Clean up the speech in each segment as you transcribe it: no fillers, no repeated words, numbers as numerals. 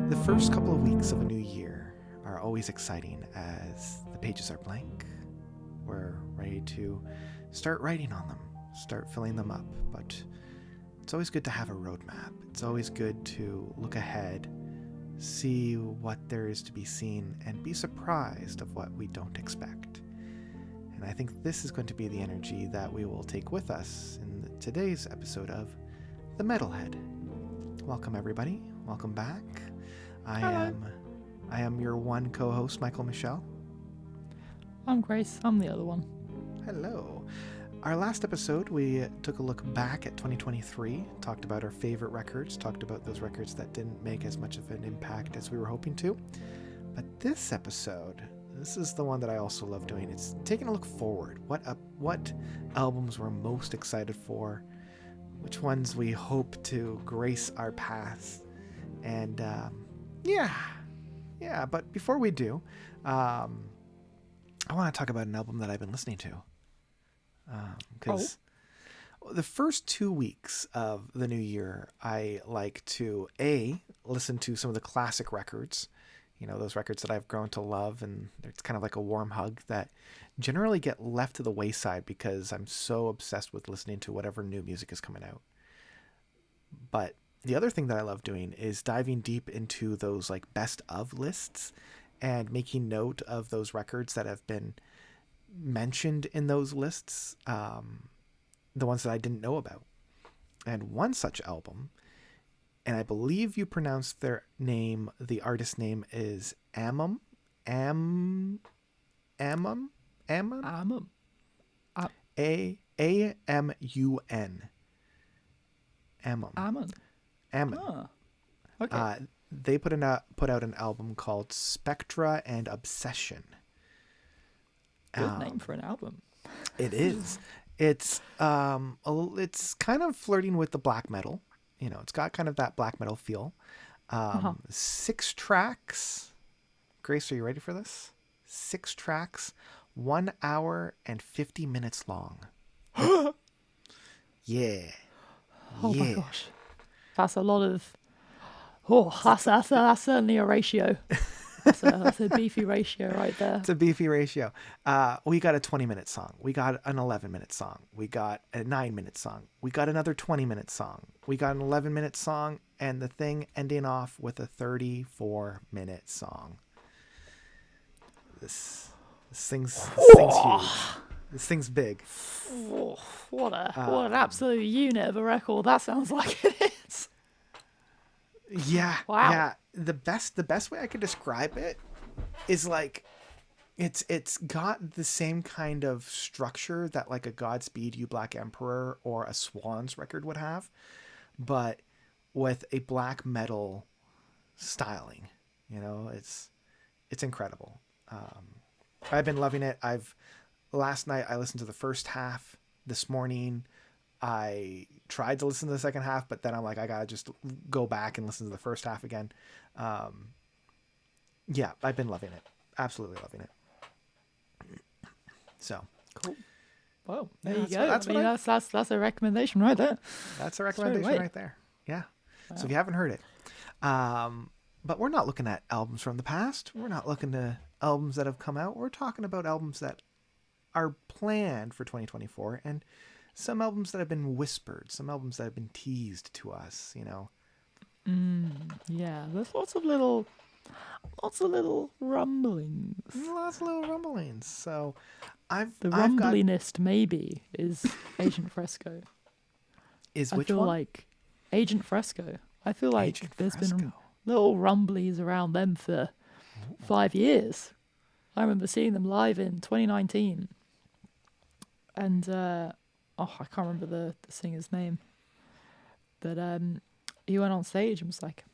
The first couple of weeks of a new year are always exciting as the pages are blank. We're ready to start writing on them, start filling them up, but it's always good to have a roadmap. It's always good to look ahead, see what there is to be seen, and be surprised of what we don't expect. And I think this is going to be the energy that we will take with us in today's episode of The Metalhead. Welcome everybody, welcome back. I am your one co-host, Michael Michelle. I'm Grace. I'm the other one. Hello. Our last episode, we took a look back at 2023, talked about our favorite records, talked about those records that didn't make as much of an impact as we were hoping to. But this episode, this is the one that I also love doing. It's taking a look forward. What albums we're most excited for, which ones we hope to grace our paths, and Yeah, but before we do, I want to talk about an album that I've been listening to. Because the first 2 weeks of the new year, I like to, listen to some of the classic records, those records that I've grown to love, and it's kind of like a warm hug that generally get left to the wayside because I'm so obsessed with listening to whatever new music is coming out. But the other thing that I love doing is diving deep into those like best of lists and making note of those records that have been mentioned in those lists, the ones that I didn't know about. And one such album, and I believe you pronounce their name, the artist name is Amun. A-M-U-N. Amun. Oh, okay. They put out an album called Spectra and Obsession. Good name for an album. It is. It's kind of flirting with the black metal. It's got kind of that black metal feel. 6 tracks. Grace, are you ready for this? 6 tracks, 1 hour and 50 minutes long. Yeah. Oh my gosh. That's a lot of... that's certainly a ratio. That's a beefy ratio right there. It's a beefy ratio. We got a 20-minute song. We got an 11-minute song. We got a 9-minute song. We got another 20-minute song. We got an 11-minute song, and the thing ending off with a 34-minute song. This thing's huge. This thing's big. What an absolute unit of a record that sounds like it is. Yeah. Wow. Yeah. The best way I could describe it is like it's got the same kind of structure that like a Godspeed You Black Emperor or a Swans record would have, but with a black metal styling. It's incredible. I've been loving it. Last night I listened to the first half. This morning I tried to listen to the second half, but then I'm like, I gotta just go back and listen to the first half again. Yeah, I've been loving it. Absolutely loving it. So cool. Well, there you go. That's a recommendation right there. That's a recommendation right there. Yeah. Wow. So if you haven't heard it, but we're not looking at albums from the past. We're not looking to albums that have come out. We're talking about albums that are planned for 2024 and some albums that have been whispered, some albums that have been teased to us, Yeah, there's lots of little rumblings. So the rumblinest maybe is Agent Fresco. Is which I feel one? like Agent Fresco. I feel like Agent there's Fresco. been little rumblies around them for 5 years. I remember seeing them live in 2019. And I can't remember the singer's name. But he went on stage and was like,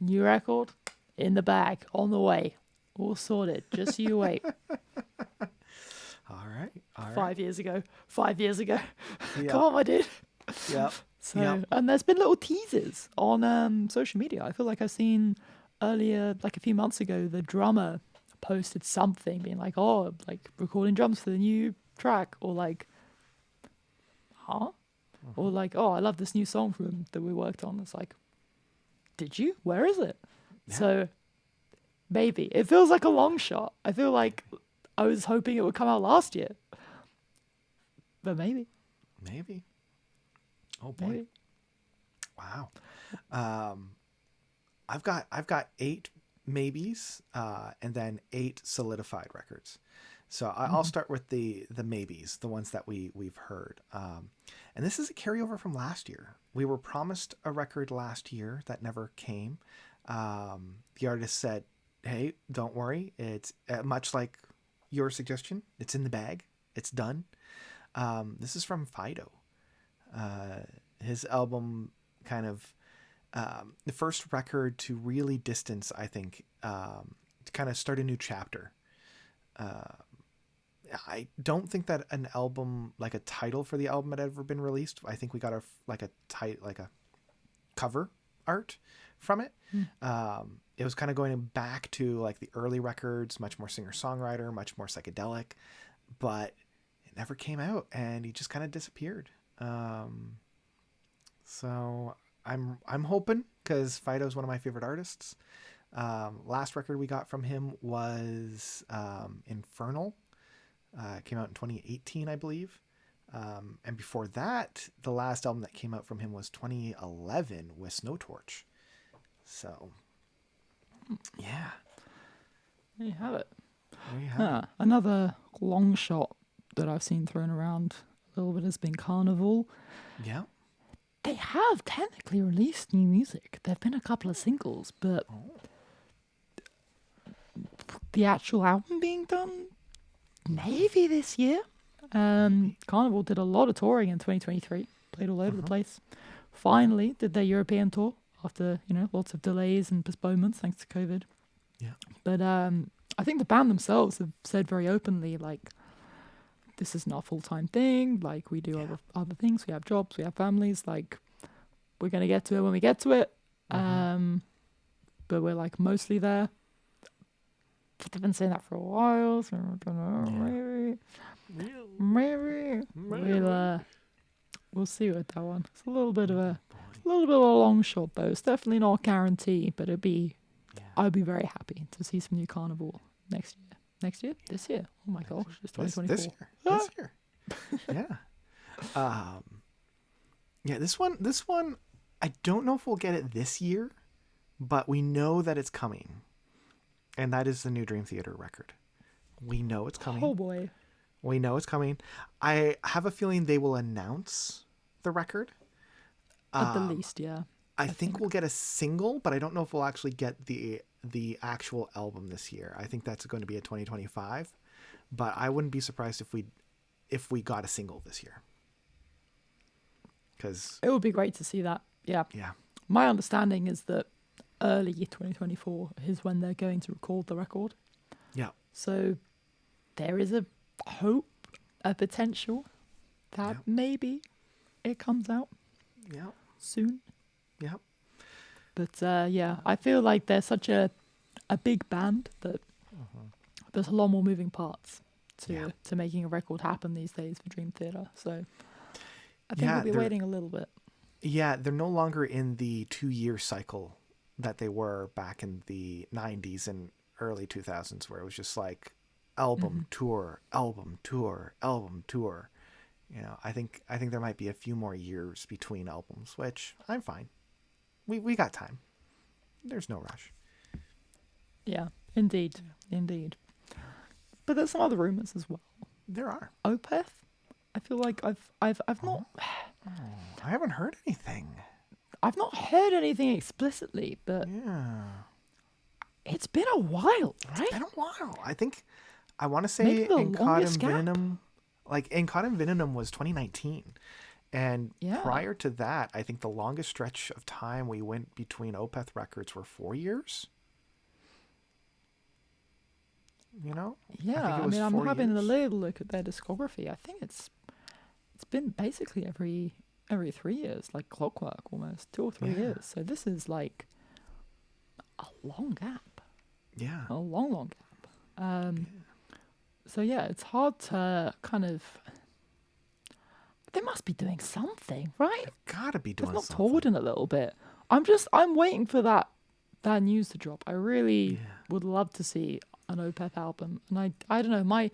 new record in the bag, on the way, all sorted, just you wait. All right. 5 years ago. Yep. Come on, my dude. Yep. And there's been little teasers on social media. I feel like I've seen earlier, like a few months ago, the drummer posted something being like, recording drums for the new track, or like, or like, I love this new song from that we worked on. It's like, did you? Where is it? Yeah. So maybe. It feels like a long shot. I feel like I was hoping it would come out last year. But maybe. Maybe. Oh boy. Maybe. Wow. Um, I've got 8 maybes, and then 8 solidified records. So I'll start with the maybes, the ones that we've heard. And this is a carryover from last year. We were promised a record last year that never came. The artist said, "Hey, don't worry. It's much like your suggestion. It's in the bag. It's done." This is from Fido. His album kind of the first record to really distance, I think, to kind of start a new chapter. I don't think that an album, like a title for the album, had ever been released. I think we got a cover art from it. It was kind of going back to like the early records, much more singer-songwriter, much more psychedelic, but it never came out, and he just kind of disappeared. So I'm hoping, because Fido's one of my favorite artists. Last record we got from him was Infernal. Came out in 2018, I believe. And before that, the last album that came out from him was 2011 with Snowtorch. So, yeah. There you have it. There you have it. Another long shot that I've seen thrown around a little bit has been Carnival. Yeah. They have technically released new music. There have been a couple of singles, but the actual album being done, maybe this year. Carnival did a lot of touring in 2023, played all over the place. Finally did their European tour after, lots of delays and postponements thanks to COVID. Yeah. But I think the band themselves have said very openly, like, this is not a full-time thing. Like, we do other things. We have jobs. We have families. Like, we're going to get to it when we get to it. But we're, like, mostly there. But they've been saying that for a while. So I don't know. Maybe. We'll see with that one. It's a little bit of a long shot, though. It's definitely not a guarantee, but I'd be very happy to see some new Carnival next year. Next year? This year? Oh my gosh, it's 2024. This year. Yeah. This one, I don't know if we'll get it this year, but we know that it's coming. And that is the new Dream Theater record. We know it's coming. Oh boy. We know it's coming. I have a feeling they will announce the record. At the least, yeah. I think we'll get a single, but I don't know if we'll actually get the actual album this year. I think that's going to be a 2025, but I wouldn't be surprised if we got a single this year. Because it would be great to see that. Yeah. Yeah. My understanding is that early 2024 is when they're going to record the record. Yeah. So there is a hope, a potential that maybe it comes out soon. Yeah. But I feel like they're such a big band that there's a lot more moving parts to making a record happen these days for Dream Theater. So I think we'll be waiting a little bit. Yeah, they're no longer in the 2-year cycle that they were back in the 90s and early 2000s, where it was just like album, tour, album, tour, album, tour. I think there might be a few more years between albums, which I'm fine. We got time. There's no rush. Yeah, indeed. But there's some other rumors as well. There are. Opeth. I feel like I've not. I haven't heard anything. I've not heard anything explicitly, but it's been a while, right? It's been a while. I want to say Encaught and Venom was 2019. And prior to that, I think the longest stretch of time we went between Opeth records were 4 years. Yeah, I'm having a little look at their discography. I think it's been basically every 3 years, like clockwork almost, 2 or 3 years. So this is like a long gap. Yeah. A long gap. So it's hard to kind of. They must be doing something, right? They've got to be doing something. They've not toured in a little bit. I'm waiting for that that news to drop. I really would love to see an Opeth album, and I don't know,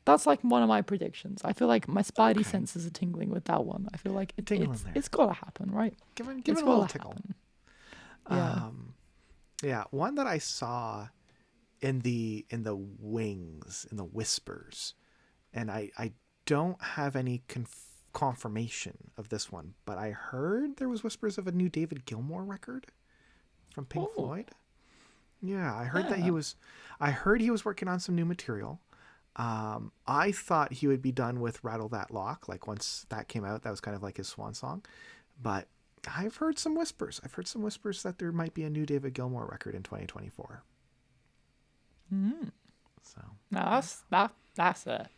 that's like one of my predictions. I feel like my spidey senses are tingling with that one. I feel like it's got to happen, right? Give it a little tickle. Yeah. Yeah, one that I saw in the wings, in the whispers, and I don't have any confirmation of this one, but I heard there was whispers of a new David Gilmour record from Pink Floyd. Yeah, I heard that he was working on some new material. I thought he would be done with Rattle That Lock. Like once that came out, that was kind of like his swan song. But I've heard some whispers. That there might be a new David Gilmour record in 2024. So now that's a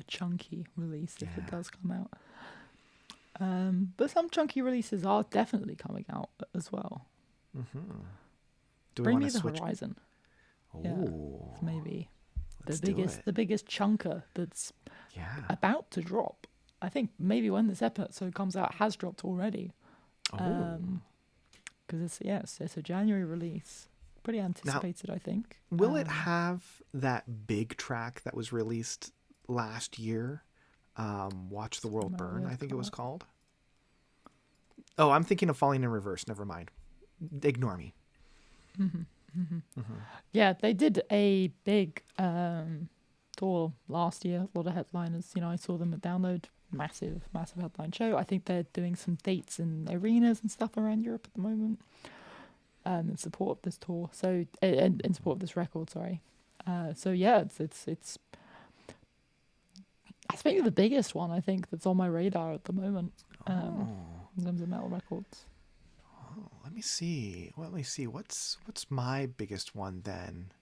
chunky release if it does come out. But some chunky releases are definitely coming out as well. Bring me the horizon. Yeah, maybe the biggest chunker that's about to drop. I think maybe when this episode comes out, has dropped already. Because it's a January release, pretty anticipated. Now, I think. Will it have that big track that was released last year? Watch the World Burn, I think it was called. Oh, I'm thinking of Falling in Reverse. Never mind. Ignore me. Yeah, they did a big tour last year. A lot of headliners. I saw them at Download. Massive headline show. I think they're doing some dates in arenas and stuff around Europe at the moment. In support of this tour. So in support of this record, sorry. So yeah, it's maybe the biggest one I think that's on my radar at the moment. In terms of metal records. Let me see. What's my biggest one then?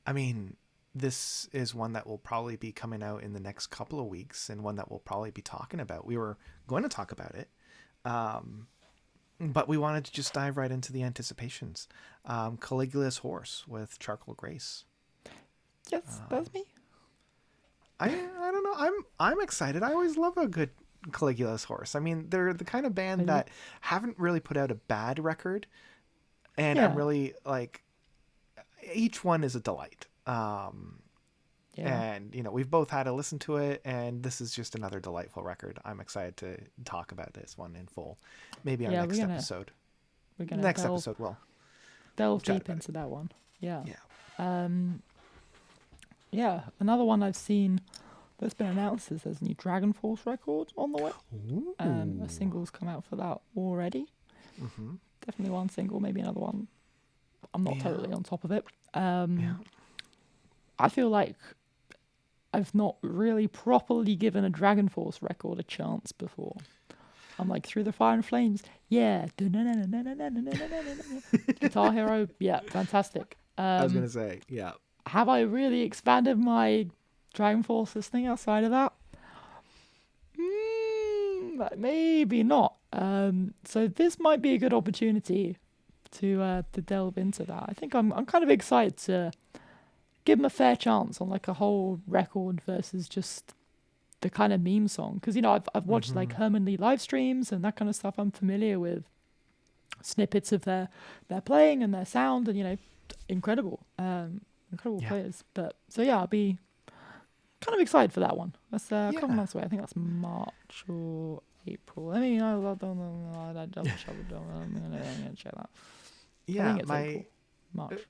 I mean, this is one that will probably be coming out in the next couple of weeks, and one that we'll probably be talking about. We were going to talk about it, but we wanted to just dive right into the anticipations. Caligula's Horse with Charcoal Grace. Yes, that's me. I don't know. I'm excited. I always love a good Caligula's Horse. I mean, they're the kind of band that haven't really put out a bad record, and I'm really like, each one is a delight. And we've both had to listen to it, and this is just another delightful record. I'm excited to talk about this one in full. Maybe our next episode. Episode we'll delve deep into that one. Another one I've seen that's been announced is there's a new Dragon Force record on the way. A single's come out for that already. Definitely one single, maybe another one. I'm not totally on top of it. I feel like I've not really properly given a Dragon Force record a chance before. I'm like, Through the Fire and Flames, Guitar Hero, fantastic. I was gonna say, have I really expanded my Dragon Force listening outside of that? Maybe not. So this might be a good opportunity to delve into that. I think I'm kind of excited to give them a fair chance on like a whole record versus just the kind of meme song. Because I've watched like Herman Lee live streams and that kind of stuff. I'm familiar with snippets of their playing and their sound, and incredible players. But so I'll be kind of excited for that one. That's a couple months away. I think that's March or April. I mean, I don't know. I'm gonna check that. Yeah, I think it's April, March.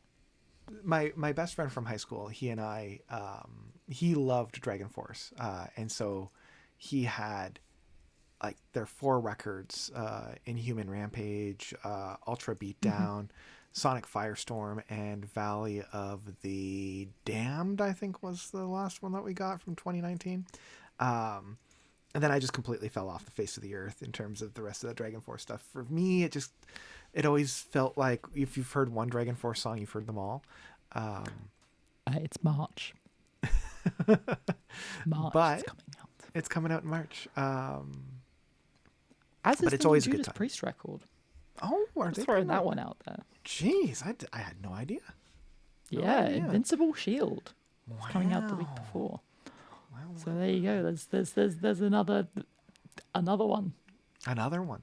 My best friend from high school, he and I, he loved Dragon Force, and so he had like their 4 records: Inhuman Rampage, Ultra Beatdown, Sonic Firestorm, and Valley of the Damned, I think was the last one that we got from 2019. And then I just completely fell off the face of the earth in terms of the rest of the Dragon Force stuff. For me, it always felt like if you've heard one Dragon Force song, you've heard them all. It's March. But is coming out. It's coming out in March. As is but it's the always Judas a good time. Priest record. Oh, are they throwing that one out there? Jeez, I had no idea. Invincible Shield. It's coming out the week before. So there you go. There's another one. Another one.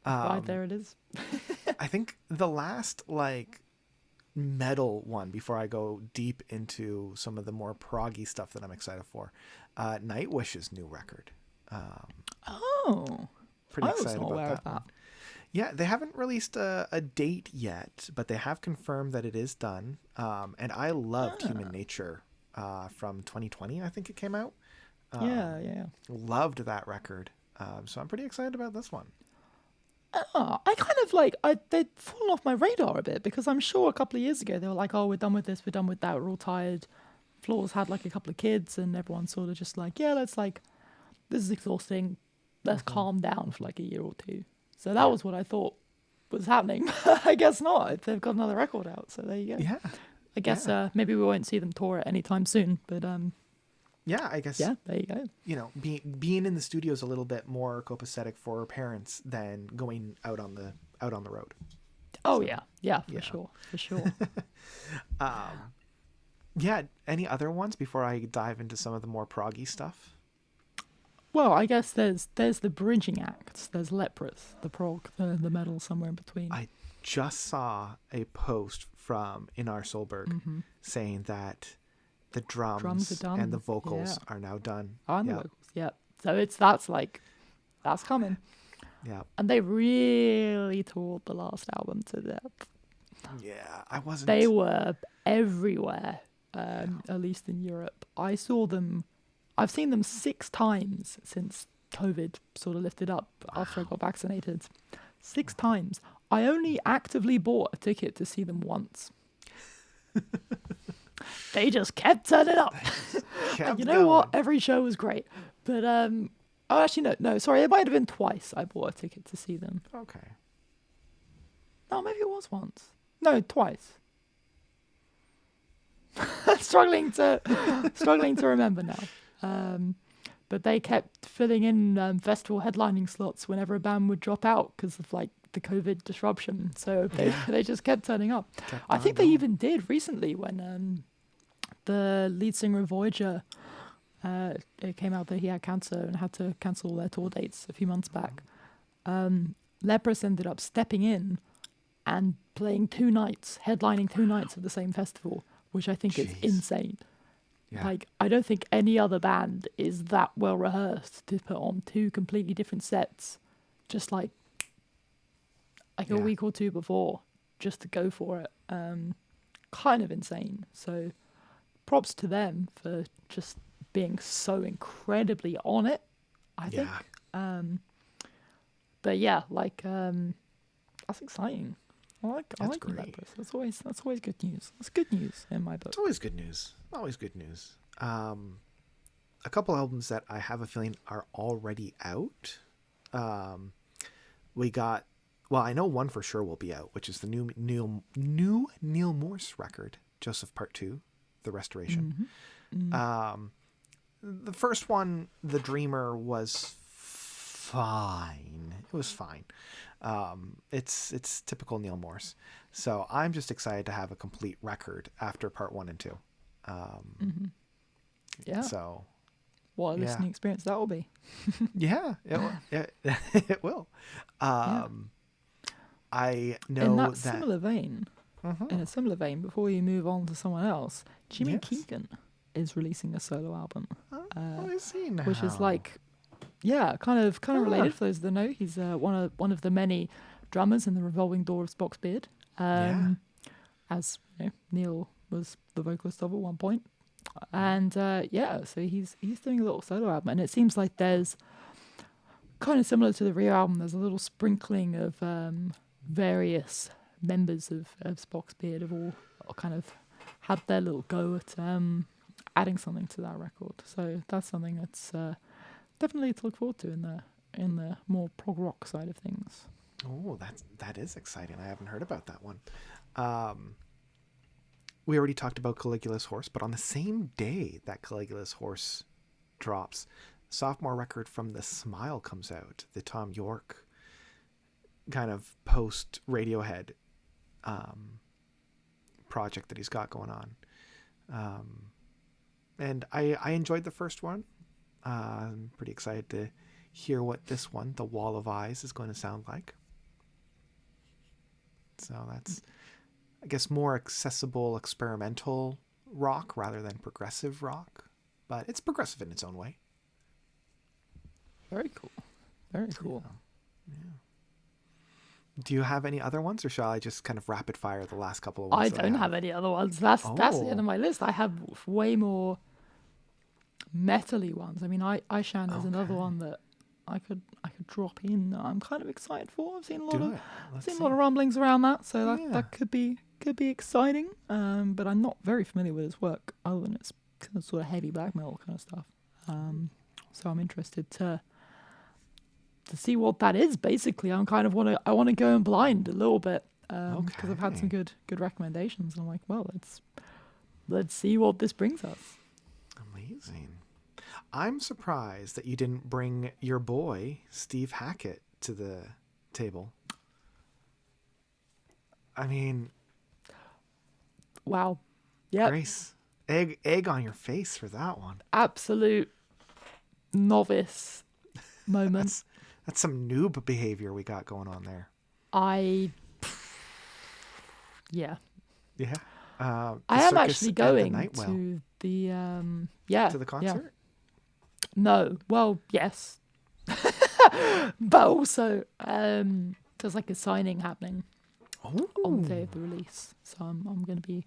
Right there it is. I think the last like metal one before I go deep into some of the more proggy stuff that I'm excited for. Nightwish's new record. Oh, Pretty I was excited not about aware that of that. one. Yeah, they haven't released a date yet, but they have confirmed that it is done. And I loved Human Nature from 2020, I think it came out. Yeah. Loved that record. So I'm pretty excited about this one. I kind of they'd fallen off my radar a bit because I'm sure a couple of years ago they were like, oh, we're done with this, we're done with that, we're all tired. Floors had like a couple of kids and everyone's sort of just like, yeah, let's like, this is exhausting. Let's calm down for like a year or two. So that was what I thought was happening. I guess not. They've got another record out, so there you go. Yeah. I guess Yeah. maybe we won't see them tour it anytime soon, but Yeah, I guess. yeah, there you go. You know, being in the studio is a little bit more copacetic for parents than going out on the road. Oh So, yeah, for yeah. sure. Yeah. Any other ones before I dive into some of the more proggy stuff? Well, I guess there's the bridging acts. There's Leprous, the prog, the metal somewhere in between. I just saw a post from Inar Solberg saying that the drums are done. and the vocals Yeah. are now done. On the Yeah. vocals, yeah. So that's coming. Yeah. And they really toured the last album to death. Yeah. I wasn't. They were everywhere, at least in Europe. I've seen them 6 times since COVID sort of lifted up after I got vaccinated. 6 times. I only actively bought a ticket to see them once. They just kept turning up. Kept You know what? going. Every show was great. But, oh, actually, no, sorry. It might have been twice I bought a ticket to see them. Okay. No, maybe it was once. No, twice. struggling to remember now. But they kept filling in festival headlining slots whenever a band would drop out because of like the COVID disruption. So they just kept turning up. I think they even did recently when the lead singer of Voyager, it came out that he had cancer and had to cancel all their tour dates a few months back. Leprous ended up stepping in and playing 2 nights, headlining 2 nights of the same festival, which I think is insane. Yeah. Like, I don't think any other band is that well rehearsed to put on 2 completely different sets, just like a week or 2 before, just to go for it. Kind of insane. So props to them for just being so incredibly on it, I think. But yeah, like, that's exciting. I like great. Leprous. That's always good news. That's good news in my book. It's always good news. Always good news. A couple albums that I have a feeling are already out. We got, well, I know one for sure will be out, which is the new Neil Morse record, Joseph Part 2, The Restoration. The first one, The Dreamer, was fine. It was fine. It's typical Neil Morse. So I'm just excited to have a complete record after part 1 and 2. Yeah. So What a listening experience that will be. yeah, it will. I know in that that similar vein, in a similar vein, before we move on to someone else, Jimmy Keegan is releasing a solo album, I see now. which is like, yeah, kind of related. For those that know, he's one of the many drummers in the Revolving Door of Spock's Beard. As you know, Neil was the vocalist of at one point, and so he's doing a little solo album, and it seems like there's kind of similar to the Rio album. There's a little sprinkling of various members of Spock's Beard have all kind of had their little go at adding something to that record. So that's something that's definitely to look forward to in the more prog rock side of things. Oh, that is exciting. I haven't heard about that one. We already talked about Caligula's Horse, but on the same day that Caligula's Horse drops, sophomore record from The Smile comes out. The Tom York kind of post Radiohead project that he's got going on. And I enjoyed the first one. I'm pretty excited to hear what this one, The Wall of Eyes, is going to sound like. So I guess, more accessible experimental rock rather than progressive rock. But it's progressive in its own way. Very cool. Very cool. Yeah. Do you have any other ones, or shall I just kind of rapid fire the last couple of I ones? don't have any other ones. That's the end of my list. I have way more metally ones. I mean, Aishan is another one that I could drop in. I'm kind of excited for. I've seen a lot of rumblings around that, so that could be exciting. But I'm not very familiar with his work, other than it's kind of sort of heavy black metal kind of stuff. So I'm interested to see what that is. Basically, I want to go in blind a little bit because I've had some good recommendations, and I'm like, well, let's see what this brings us. Amazing. I'm surprised that you didn't bring your boy Steve Hackett to the table. I mean, wow, yeah, Grace, egg on your face for that one. Absolute novice moment. That's some noob behavior we got going on there. Yeah. I am actually going to the to the concert. Yeah. No, well, yes, but also there's like a signing happening on the day of the release, so I'm going to be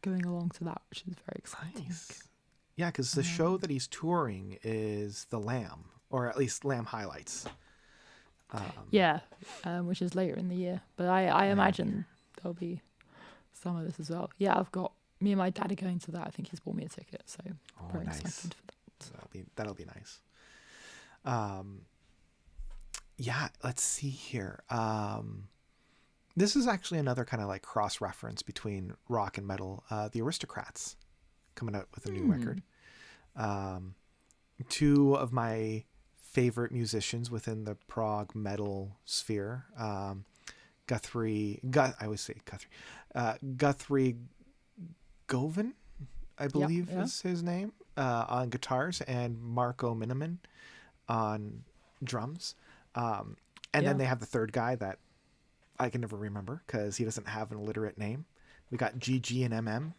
going along to that, which is very exciting. Nice. Yeah, because the show that he's touring is the Lamb, or at least Lamb Highlights. Which is later in the year, but I imagine there'll be some of this as well. Yeah, I've got me and my dad are going to that. I think he's bought me a ticket, so very excited for that. So that'll be nice. Let's see here. This is actually another kind of like cross reference between rock and metal. The Aristocrats coming out with a new record. Two of my favorite musicians within the prog metal sphere. Guthrie Govan, I believe is his name, on guitars, and Marco Miniman on drums. And then they have the third guy that I can never remember because he doesn't have an alliterate name. We got GG and MM.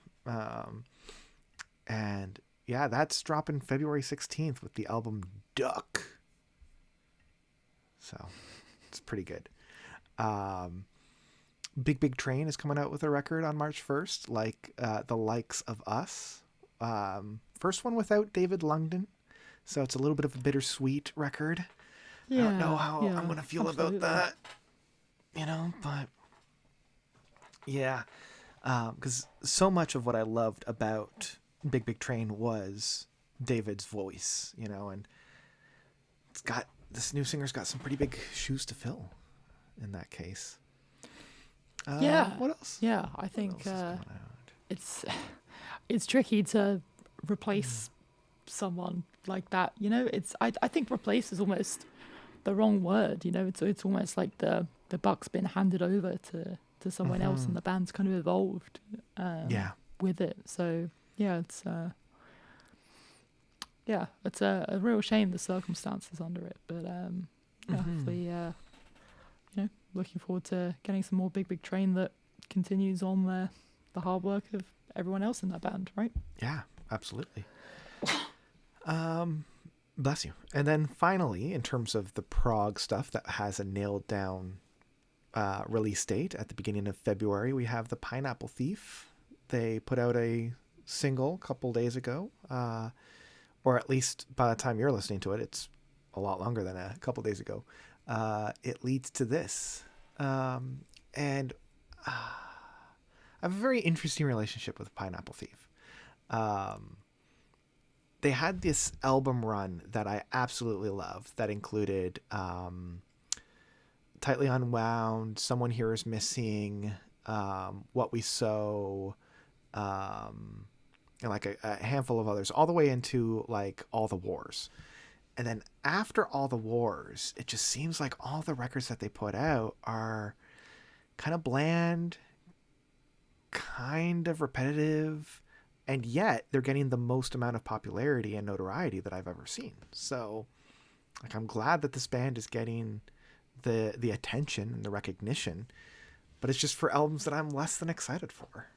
And yeah, that's dropping February 16th with the album Duck. So it's pretty good. Big Train is coming out with a record on March 1st, like the likes of us. First one without David Lungden, so it's a little bit of a bittersweet record. I don't know how I'm going to feel about that, but yeah, because so much of what I loved about Big Train was David's voice, and this new singer's got some pretty big shoes to fill in that case. What else? Yeah, I think it's tricky to replace someone like that. I think replace is almost the wrong word. It's almost like the buck's been handed over to someone else, and the band's kind of evolved with it. So it's a real shame, the circumstances under it, but hopefully looking forward to getting some more Big Train that continues on the hard work of everyone else in that band, right? Yeah, absolutely. Bless you. And then finally, in terms of the prog stuff that has a nailed down release date at the beginning of February, we have the Pineapple Thief. They put out a single a couple days ago, or at least by the time you're listening to it, it's a lot longer than a couple days ago. It leads to this. And I have a very interesting relationship with Pineapple Thief. They had this album run that I absolutely loved that included Tightly Unwound, Someone Here Is Missing, What We Sow, and like a handful of others, all the way into like All the Wars. And then after All the Wars, it just seems like all the records that they put out are kind of bland, kind of repetitive, and yet they're getting the most amount of popularity and notoriety that I've ever seen. So like, I'm glad that this band is getting the attention and the recognition, but it's just for albums that I'm less than excited for.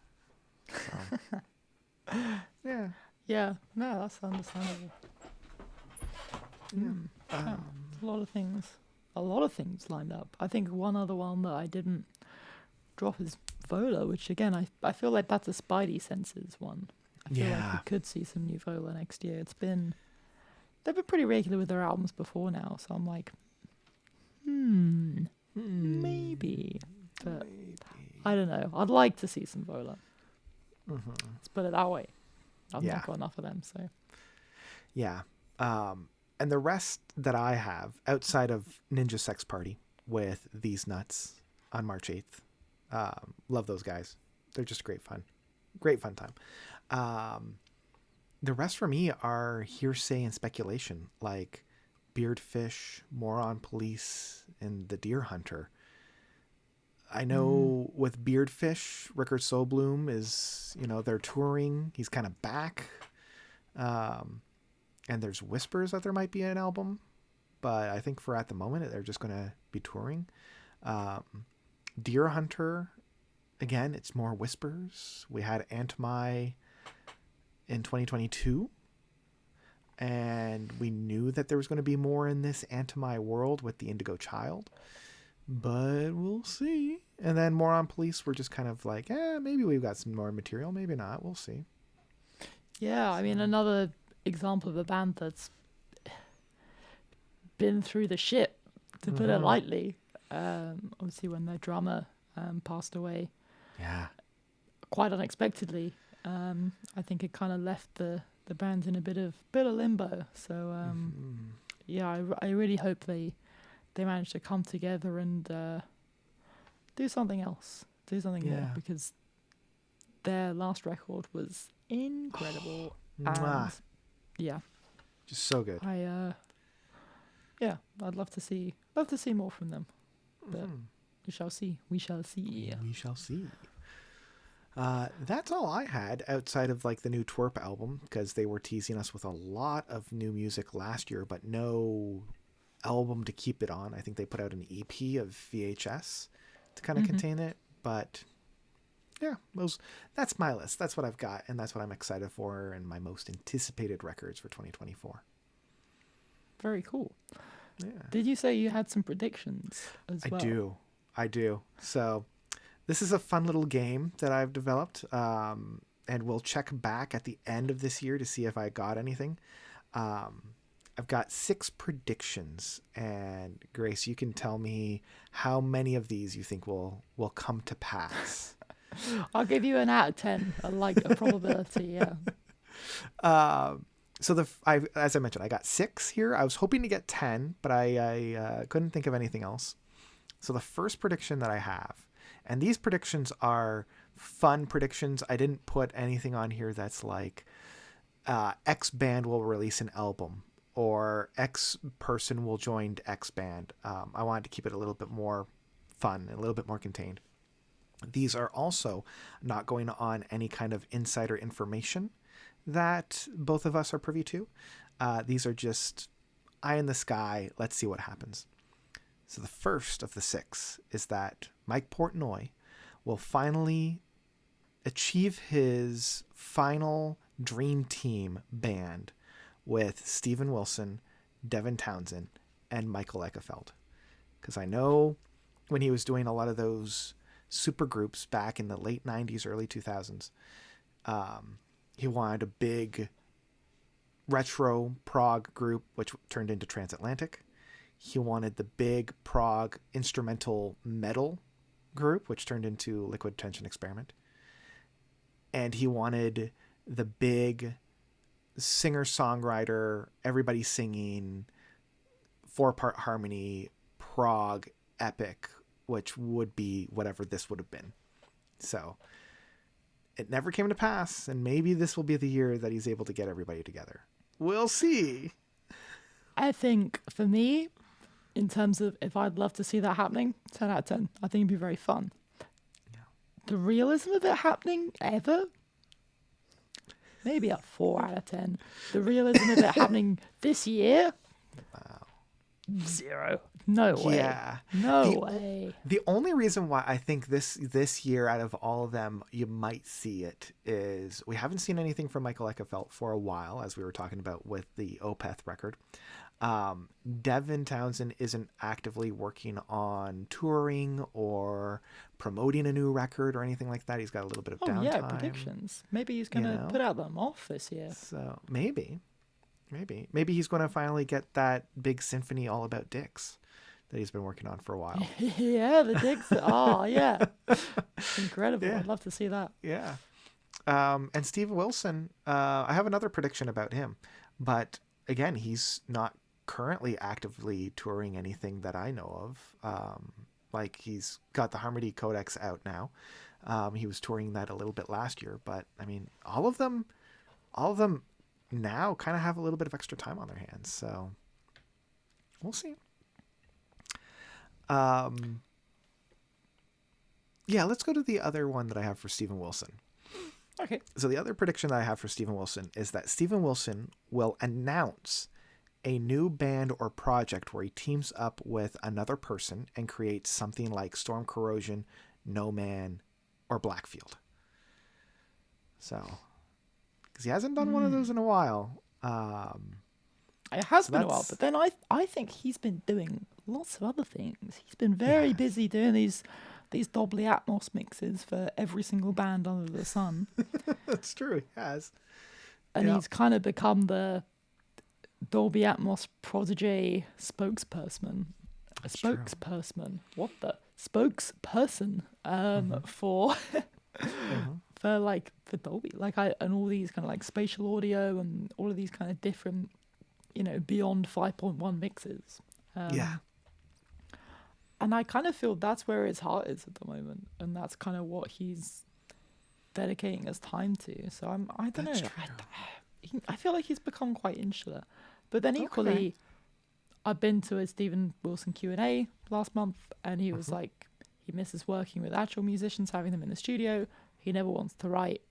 So, yeah. Yeah, no, that's understandable. Yeah. Yeah, a lot of things lined up. I think one other one that I didn't drop is Vola, which again, I feel like that's a Spidey Senses one. I feel like we could see some new Vola next year. They've been pretty regular with their albums before now, so I'm like, maybe. But I don't know. I'd like to see some Vola. Let's put it that way. I've not got enough of them, so. Yeah. And the rest that I have, outside of Ninja Sex Party with These Nuts on March 8th, love those guys. They're just great fun. Great fun time. The rest for me are hearsay and speculation, like Beardfish, Moron Police, and The Deer Hunter. I know with Beardfish, Rickard Solblum is, they're touring. He's kind of back. And there's whispers that there might be an album, but I think for at the moment, they're just going to be touring. Deer Hunter, again, it's more whispers. We had Antmi in 2022, and we knew that there was going to be more in this Antmi world with the Indigo Child, but we'll see. And then Moron Police, we're just kind of like, maybe we've got some more material, maybe not. We'll see. Yeah, I mean, another example of a band that's been through the shit, to put it lightly. Obviously, when their drummer passed away, quite unexpectedly, I think it kind of left the band in a bit of limbo. So I really hope they manage to come together and do something else, do something more, because their last record was incredible. And yeah, just so good. I'd love to see more from them, but we shall see. That's all I had outside of like the new Twerp album, because they were teasing us with a lot of new music last year, but no album to keep it on. I think they put out an EP of VHS to kind of contain it, but that's my list. That's what I've got, and that's what I'm excited for, and my most anticipated records for 2024. Very cool. Yeah. Did you say you had some predictions as well? I do. So this is a fun little game that I've developed, and we'll check back at the end of this year to see if I got anything. I've got 6 predictions, and Grace, you can tell me how many of these you think will come to pass. I'll give you an out of 10, like a probability, yeah. So as I mentioned, I got 6 here. I was hoping to get 10, but I couldn't think of anything else. So the first prediction that I have, and these predictions are fun predictions. I didn't put anything on here that's like X band will release an album or X person will join X band. I wanted to keep it a little bit more fun, a little bit more contained. These are also not going on any kind of insider information that both of us are privy to. These are just eye in the sky. Let's see what happens. So the first of the 6 is that Mike Portnoy will finally achieve his final dream team band with Steven Wilson, Devin Townsend, and Michael Ekefeld. Because I know when he was doing a lot of those super groups back in the late 90s, early 2000s, he wanted a big retro prog group, which turned into Transatlantic. He wanted the big prog instrumental metal group, which turned into Liquid Tension Experiment. And he wanted the big singer-songwriter, everybody singing, 4-part harmony, prog epic, which would be whatever this would have been. So it never came to pass, and maybe this will be the year that he's able to get everybody together. We'll see. I think for me, in terms of if I'd love to see that happening, 10 out of 10. I think it'd be very fun. Yeah. The realism of it happening ever? Maybe a 4 out of 10. The realism of it happening this year? Wow. 0. No way. Yeah. No The way. The only reason why I think this year out of all of them you might see it is we haven't seen anything from Michael Eckefelt for a while, as we were talking about with the Opeth record. Devin Townsend isn't actively working on touring or promoting a new record or anything like that. He's got a little bit of downtime. Yeah, predictions. Maybe he's going to put out them off this year. So maybe he's going to finally get that big symphony all about dicks that he's been working on for a while. Yeah, the dicks. Oh, yeah. Incredible. Yeah. I'd love to see that. Yeah. And Steve Wilson, I have another prediction about him, but again, he's not currently actively touring anything that I know of. Like he's got the Harmony Codex out now. He was touring that a little bit last year, but I mean, all of them now kind of have a little bit of extra time on their hands. So we'll see. Yeah, let's go to the other one that I have for Steven Wilson. Okay. So the other prediction that I have for Steven Wilson is that Steven Wilson will announce a new band or project where he teams up with another person and creates something like Storm Corrosion, No Man, or Blackfield. So, because he hasn't done one of those in a while. It has been a while, but then I think he's been doing lots of other things. He's been very busy doing these Dolby Atmos mixes for every single band under the sun. That's true, he has. And he's kind of become the Dolby Atmos protege spokesperson. Spokesperson. What the? Spokesperson for for Dolby. And all these kind of like spatial audio and all of these kind of different, beyond 5.1 mixes. And I kind of feel that's where his heart is at the moment, and that's kind of what he's dedicating his time to. So I don't know. I feel like he's become quite insular, but then equally, I've been to a Steven Wilson Q&A last month, and he was like, he misses working with actual musicians, having them in the studio. He never wants to write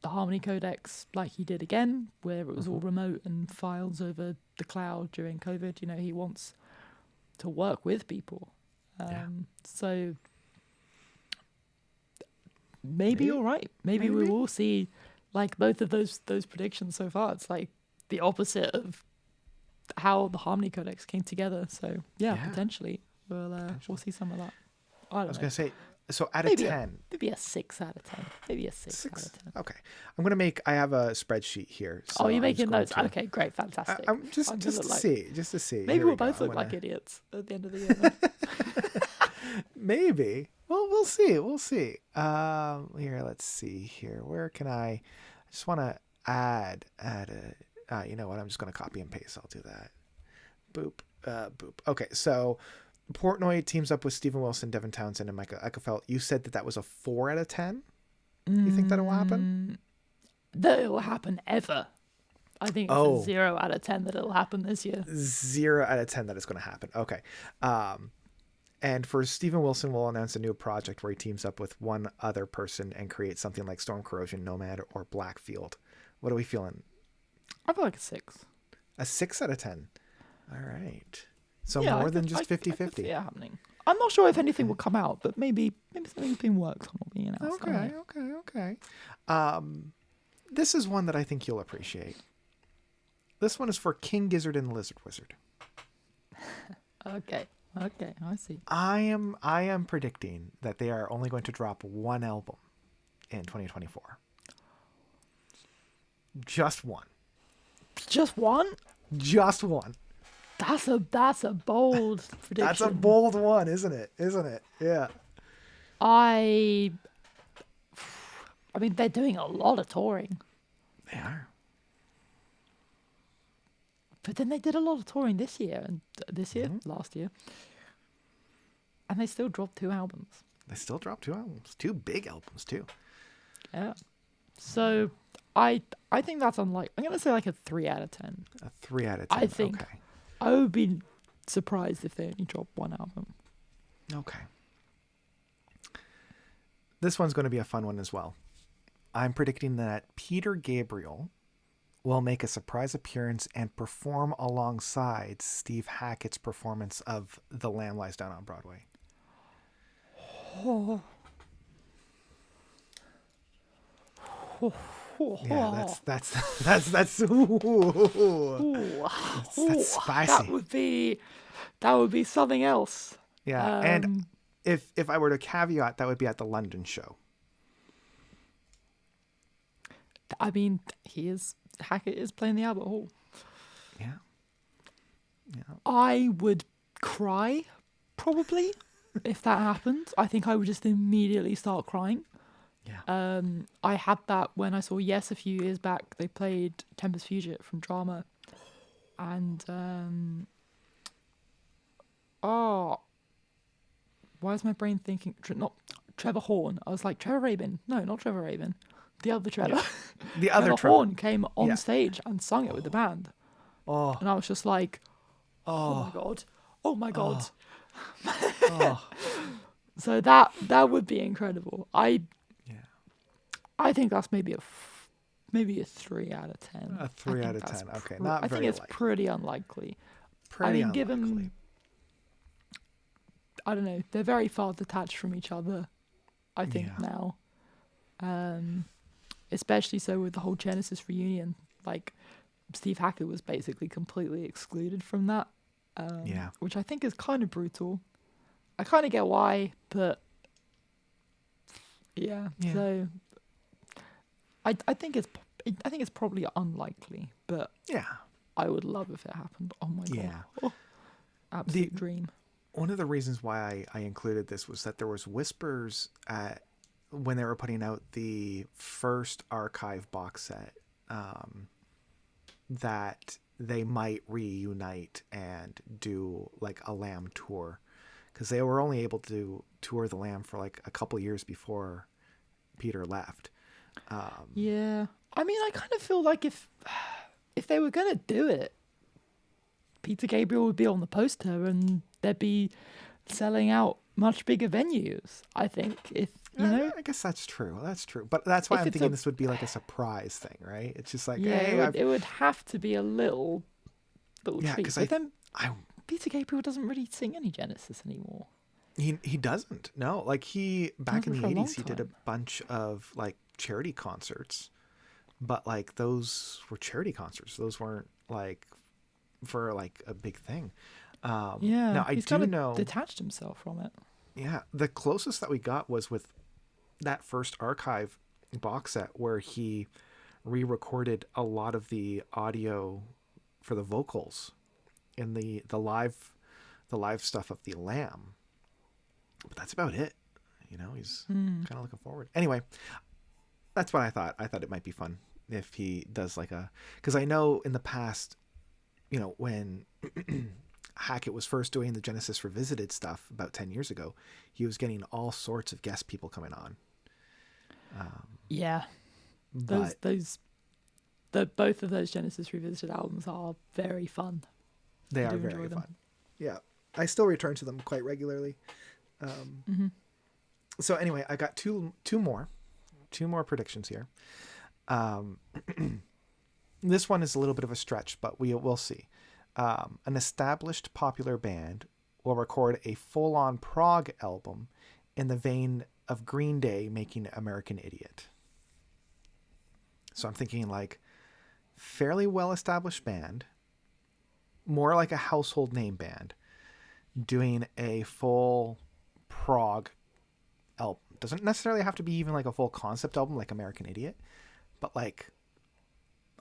the Harmony Codex like he did again, where it was all remote and files over the cloud during COVID. He wants to work with people. So maybe you're right. Maybe we will see like both of those predictions so far. It's like the opposite of how the Harmony Codex came together. So potentially we'll see some of that. I was going to say, so out maybe of 10. Maybe a 6 out of 10. Maybe a 6 out of 10. Okay. I have a spreadsheet here. So you're making notes. Okay, great. Fantastic. Just to see. Maybe we'll both look like idiots at the end of the year. Maybe. Well, we'll see. Here, let's see here. Where can I just want to add a, you know what? I'm just going to copy and paste. I'll do that. Boop. Okay. So Portnoy teams up with Steven Wilson, Devin Townsend, and Michael Eckefelt. You said that was a 4 out of 10. You think that will happen? That it will happen ever. I think it's a 0 out of 10 that it'll happen this year. 0 out of 10 that it's going to happen. Okay. And for Steven Wilson, we'll announce a new project where he teams up with one other person and creates something like Storm Corrosion, Nomad, or Blackfield. What are we feeling? I feel like a 6. A 6 out of 10. All right. So more than just 50-50. Yeah, happening. I'm not sure if anything will come out, but maybe something's been worked on or being announced. Okay. This is one that I think you'll appreciate. This one is for King Gizzard and Lizard Wizard. Okay, I see. I am predicting that they are only going to drop one album in 2024. Just one. Just one? Just one. That's a bold prediction. That's a bold one, isn't it? Yeah. I mean, they're doing a lot of touring. They are. But then they did a lot of touring this year, last year. And they still dropped 2 albums. They still dropped 2 albums. 2 big albums, too. Yeah. So I think that's unlikely. I'm going to say like a 3 out of 10. A 3 out of 10. I think. Okay. I would be surprised if they only drop 1 album. Okay. This one's going to be a fun one as well. I'm predicting that Peter Gabriel will make a surprise appearance and perform alongside Steve Hackett's performance of The Lamb Lies Down on Broadway. Oh. Yeah, that's ooh, that's spicy. That would be something else. Yeah, and if I were to caveat, that would be at the London show. I mean, Hackett is playing the Albert Hall. Yeah. I would cry, probably, if that happened. I think I would just immediately start crying. Yeah. I had that when I saw Yes a few years back. They played Tempest Fugit from Drama. And, why is my brain thinking, not Trevor Horn. I was like, Trevor Rabin. No, not Trevor Rabin. The other Trevor. Yeah. The other Trevor Horn came on stage and sung it with the band. Oh. And I was just like, oh my God. Oh my God. Oh. So that would be incredible. I think that's maybe a 3 out of 10. A 3 out of 10. Okay, I think it's pretty unlikely. Given, I don't know, they're very far detached from each other, I think, now. Especially so with the whole Genesis reunion. Like, Steve Hackett was basically completely excluded from that. Which I think is kind of brutal. I kind of get why, but so I think it's probably unlikely, but I would love if it happened. Oh my God. Absolute dream. One of the reasons why I included this was that there was whispers when they were putting out the first archive box set that they might reunite and do like a Lamb tour, because they were only able to tour the Lamb for like a couple years before Peter left. I mean, I kind of feel like if they were going to do it, Peter Gabriel would be on the poster and they'd be selling out much bigger venues, I think. If you know, I guess that's true. That's true. But that's why I'm thinking this would be like a surprise thing, right? It's just like, it would have to be a little treat. But then I Peter Gabriel doesn't really sing any Genesis anymore. He doesn't. No, like back in the 80s, he did a bunch of like charity concerts, but like those were charity concerts. Those weren't like for like a big thing. Now he's kind of detached himself from it. Yeah, the closest that we got was with that first archive box set where he re-recorded a lot of the audio for the vocals in the live stuff of the Lamb. But that's about it. You know, he's kind of looking forward. Anyway, that's what I thought. I thought it might be fun if he does like because I know in the past, you know, when Hackett was first doing the Genesis Revisited stuff about 10 years ago, he was getting all sorts of guest people coming on. Both of those Genesis Revisited albums are very fun. They are very fun. Yeah, I still return to them quite regularly. So anyway, I got two more predictions here. This one is a little bit of a stretch, but we'll see. An established popular band will record a full-on prog album in the vein of Green Day making American Idiot. So I'm thinking like fairly well-established band, more like a household name band, doing a full prog album. Doesn't necessarily have to be even like a full concept album like American Idiot, but like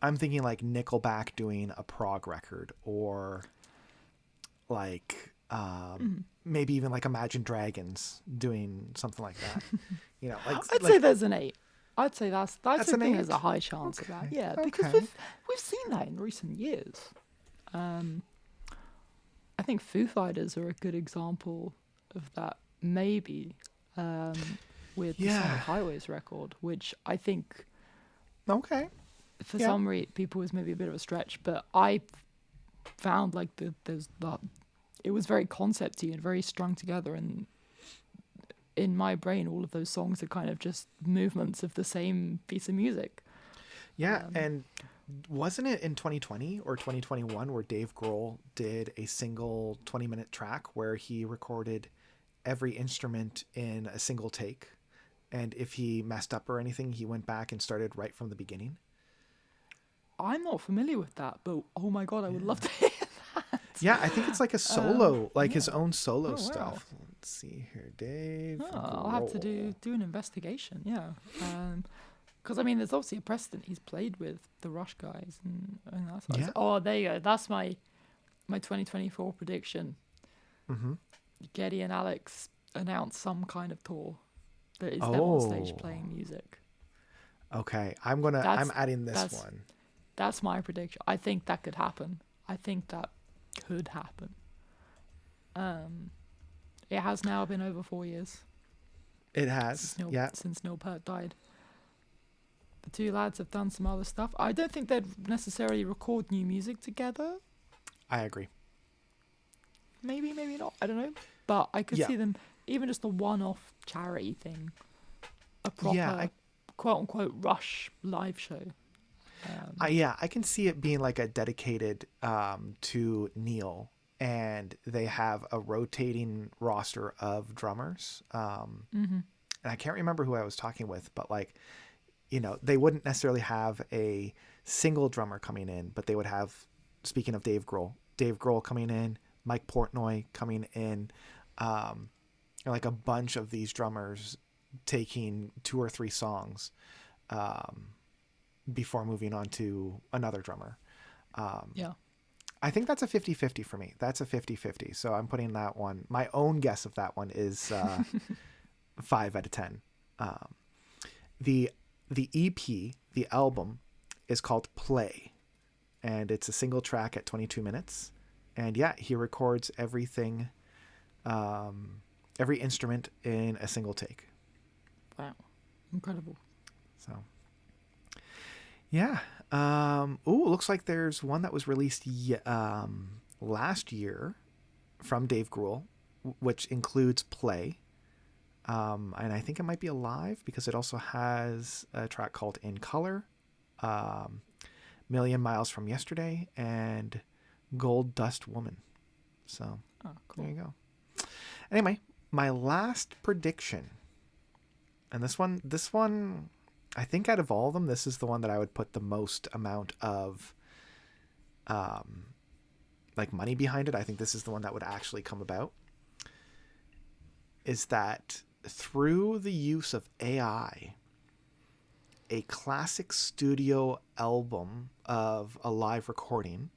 I'm thinking like Nickelback doing a prog record, or like maybe even like Imagine Dragons doing something like that. You know, like I'd say there's an 8. I'd say that's I think there's a high chance of that. Yeah, because we've seen that in recent years. I think Foo Fighters are a good example of that. Maybe with the Sonic Highways record, which I think for some people was maybe a bit of a stretch, but I found like it was very concepty and very strung together, and in my brain all of those songs are kind of just movements of the same piece of music. And wasn't it in 2020 or 2021 where Dave Grohl did a single 20-minute track where he recorded every instrument in a single take, and if he messed up or anything, he went back and started right from the beginning? I'm not familiar with that, but oh my god, I would love to hear that. Yeah, I think it's like a solo, his own solo wow. stuff. Let's see here, Dave Grohl. I'll have to do an investigation. Yeah, because I mean, there's obviously a precedent. He's played with the Rush guys, and that's Yeah. oh, there you go. That's my 2024 prediction. Mm-hmm. Geddy and Alex announce some kind of tour that is them on stage playing music. Okay, I'm adding this one. That's my prediction. I think that could happen. I think that could happen. It has now been over 4 years. It has, since Neil Peart died. The two lads have done some other stuff. I don't think they'd necessarily record new music together. I agree. Maybe not. I don't know. But I could see them, even just a one-off charity thing, a proper quote-unquote Rush live show. I can see it being like a dedicated to Neil, and they have a rotating roster of drummers. And I can't remember who I was talking with, but like, they wouldn't necessarily have a single drummer coming in, but they would have, speaking of Dave Grohl coming in, Mike Portnoy coming in, like a bunch of these drummers taking 2 or 3 songs before moving on to another drummer. I think that's a 50-50 for me. That's a 50-50. So I'm putting that one. My own guess of that one is 5 out of 10. The EP, the album, is called Play, and it's a single track at 22 minutes. And he records everything, every instrument in a single take. Wow. Incredible. So, yeah. Looks like there's one that was released last year from Dave Grohl, which includes Play. And I think it might be alive because it also has a track called In Color, Million Miles from Yesterday, and Gold Dust Woman. So cool. There you go. Anyway, my last prediction, and this one, I think out of all of them, this is the one that I would put the most amount of like money behind it. I think this is the one that would actually come about, is that through the use of AI, a classic studio album of a live recording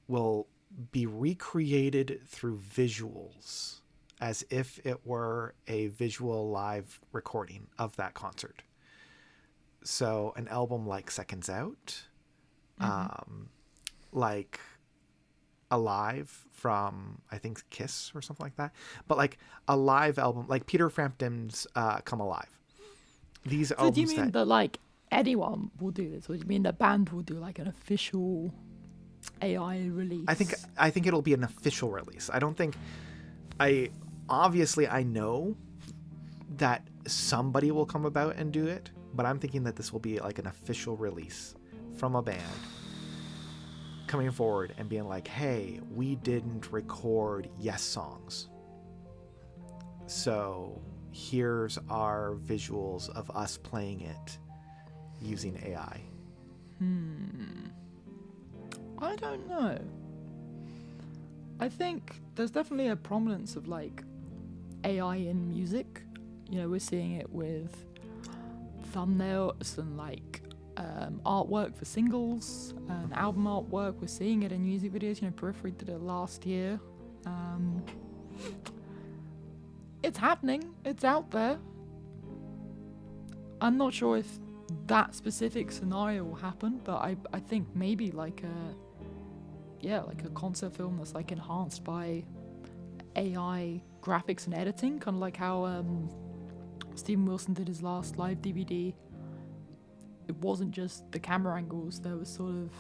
will be recreated through visuals as if it were a visual live recording of that concert. So an album like Seconds Out, like Alive from, I think, Kiss or something like that. But like a live album, like Peter Frampton's Come Alive. These albums. So do you mean that like anyone will do this, or do you mean the band will do like an official AI release? I think it'll be an official release. I don't think I know that somebody will come about and do it, but I'm thinking that this will be like an official release from a band coming forward and being like, hey, we didn't record Yes songs, so here's our visuals of us playing it using AI. I don't know. I think there's definitely a prominence of like AI in music. We're seeing it with thumbnails and like artwork for singles and album artwork. We're seeing it in music videos. Periphery did it last year. It's happening. It's out there. I'm not sure if that specific scenario will happen, but I think maybe like a concept film that's like enhanced by AI graphics and editing, kind of like how Steven Wilson did his last live DVD. It wasn't just the camera angles, there was sort of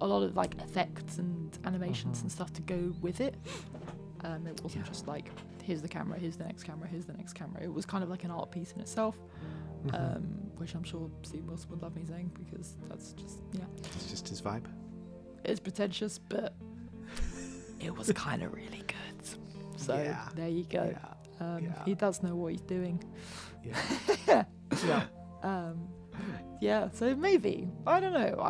a lot of like effects and animations and stuff to go with it. It wasn't just like, here's the camera, here's the next camera, here's the next camera. It was kind of like an art piece in itself. which I'm sure Steve Wilson would love me saying, because that's just, yeah. It's just his vibe. It's pretentious, but it was kind of really good. So there you go. He does know what he's doing. Yeah. Yeah, so maybe. I don't know.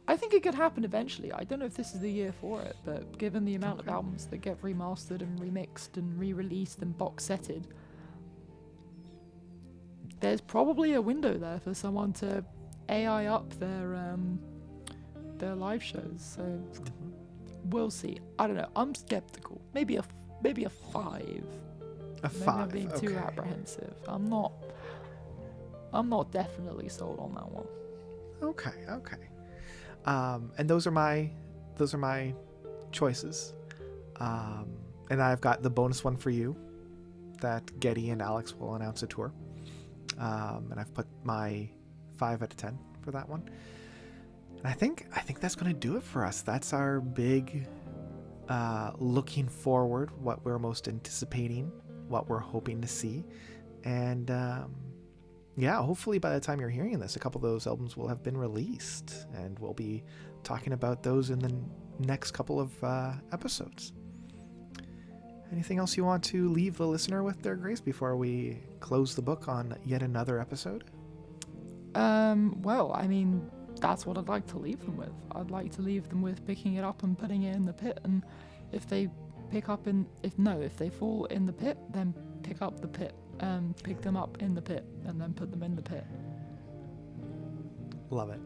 I think it could happen eventually. I don't know if this is the year for it, but given the amount of albums that get remastered and remixed and re-released and box setted, there's probably a window there for someone to AI up their live shows. So we'll see. I don't know. I'm skeptical. Maybe a 5. A Maybe 5. I'm being too apprehensive. I'm not definitely sold on that one. Okay. And those are my choices. And I've got the bonus one for you that Getty and Alex will announce a tour. And I've put my 5 out of 10 for that one. And I think that's going to do it for us. That's our big looking forward, what we're most anticipating, what we're hoping to see. And hopefully by the time you're hearing this, a couple of those albums will have been released, and we'll be talking about those in the next couple of episodes. Anything else you want to leave the listener with there, Grace, before we close the book on yet another episode? Well, I mean, that's what I'd like to leave them with. I'd like to leave them with picking it up and putting it in the pit, and if they fall in the pit, then pick up the pit. Pick them up in the pit and then put them in the pit. Love it.